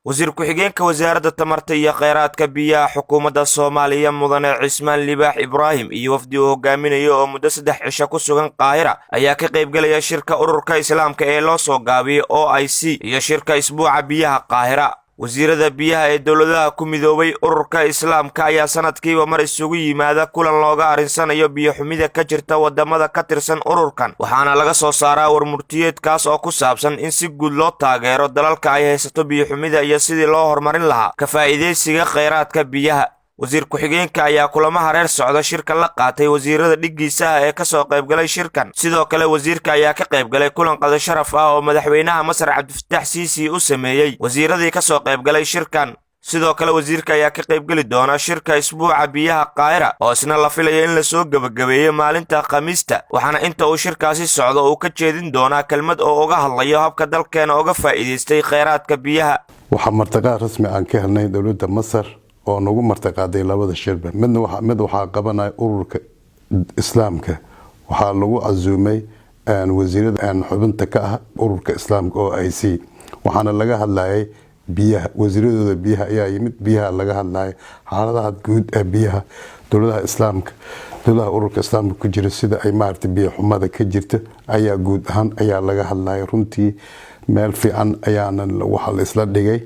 wasiir ku-xigeenka wasaaradda tamarta iyo kheyraadka biyaha xukuumadda Soomaaliya mudane Cismaan Libaax Ibraahim iyo wafdi uu hogaaminayo oo muddo 3 cisho ku sugan Qaahira ayaa ka qayb galaya shirka ururka Islaamka ee loo soo gaabiyay OIC iyo shirka isbuuca biyaha Qaahira. wasiirada biyaha ee dawladaha ku midoobay ururka Islaamka ayaa sanadkiiba mar isugu yimaada kulan looga arinsanayo biyo xumida ka jirta wadamada ka tirsan ururkan, waxaana laga soo saaraa warmurtiyeed kaas oo ku saabsan in si guud loo taageero dalalka ay haysato biyo xumida iyo sidii loo horumarin lahaa ka faa'iideysiga kheyraadka biyaha. wasiir ku-xigeenka ayaa kulamo hareer socda shirka la qaatay wasiirada dhiggiisa ee ka soo qayb galay shirkan. sidoo kale wasiirka ayaa ka qayb galay kulan qada sharaf ah oo madaxweynaha Masar Cabdifataax Siisi u sameeyay wasiiradii ka soo qayb galay shirkan. sidoo kale wasiirka ayaa ka qayb gali doona shirka isbuuca biyaha Qaahira oo isna la filayo in la soo gabagabeeyo maalinta Khamiista, waxaana inta uu shirkaasi socdo uu ka jeedin doonaa kelmad oo uga hadlayo habka dalkeena uga faa'iideystay kheyraadka biyaha. waxa martaqaa rasmi aan ka helnay dawladda Masar oo nagu martaqaaday labada shirba. mid waxa qabanay ururka Islaamka, waxa lagu casuumay wasiirada xubinta ka ah ururka Islaamka OIC, waxaana laga hadlayay biyaha. wasiiradooda biyaha ayaa yimid, biyaha laga hadlayay xaaladaha guud ee biyaha dawladaha Islaamka, dawladaha ururka Islaamka ku jira sida ay maartay biyo xumada ka jirta ayaa guud ahaan ayaa laga hadlayay. runtii meel fiican ayaana waxa la isla dhigay.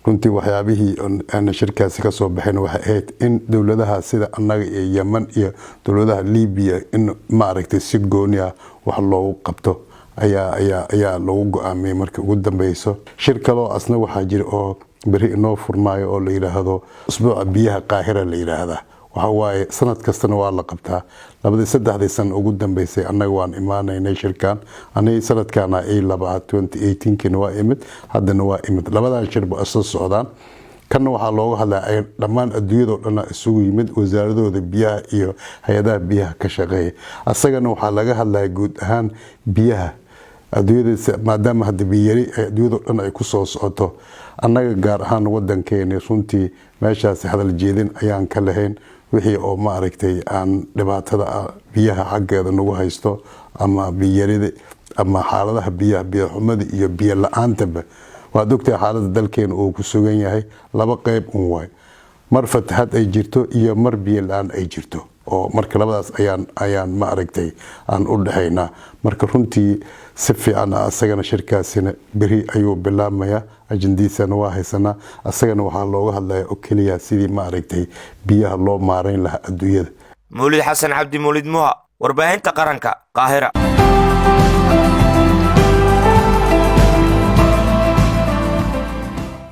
runtii waxyaabihii aan shirkaasi ka soo baxeen waxa ahayd in dawladaha sida annaga iyo Yemen iyo dawladaha Liibiya in maaragtay si gooni ah wax loogu qabto ayaa lagu go'aamiyay markii ugu dambayso. shir kaloo asna waxaa jira oo bari inoo furmaayo oo la yiraahdo isbuuca biyaha Qaahira la yiraahdaa. waxa waaye sanad kastana waa la qabtaa. 3 sano ugu dambeysay annaga waan imaanaynay shirkan. anay sanadkana ay 2018 kina waa imid, haddana waa imid. labadan shirba asoo socdaan. kana waxaa looga hadlaa dhammaan adduunyada dhan isugu yimid wasaaradooda biyaha iyo hay'adaha biyaha ka shaqeeya. asagana waxaa laga hadlaa guud ahaan biyaha adduunyada maadaama hadda biyari adduunyada dhan ay ku soo socoto. annaga gaar ahaan wadankeena runtii meeshaas hadal jeedin ayaan ka lahayn wixii oo maaragtay aan dhibaatada biyaha xaggeeda nagu haysto ama biyarida ama xaaladaha biyo xumada iyo biyo la'aantaba. waad ogtahay xaaladda dalkeena uu ku sugan yahay laba qayb waay, mar fatahaad ay jirto iyo mar biyo la'aan ay jirto, oo marka labadaas ayaan maaragtay aan u dhaxaynaa. marka runtii si fiican asagana shirkaasina bari ayuu bilaabmaya, ajandiisana waa haysanaa. asagana waxaa looga hadlayaa oo keliya sidii maaragtay biyaha loo maareyn lahaa adduunyada. Mawlid Xasan Cabdi, Mawlid Muha, warbaahinta qaranka, Qaahira.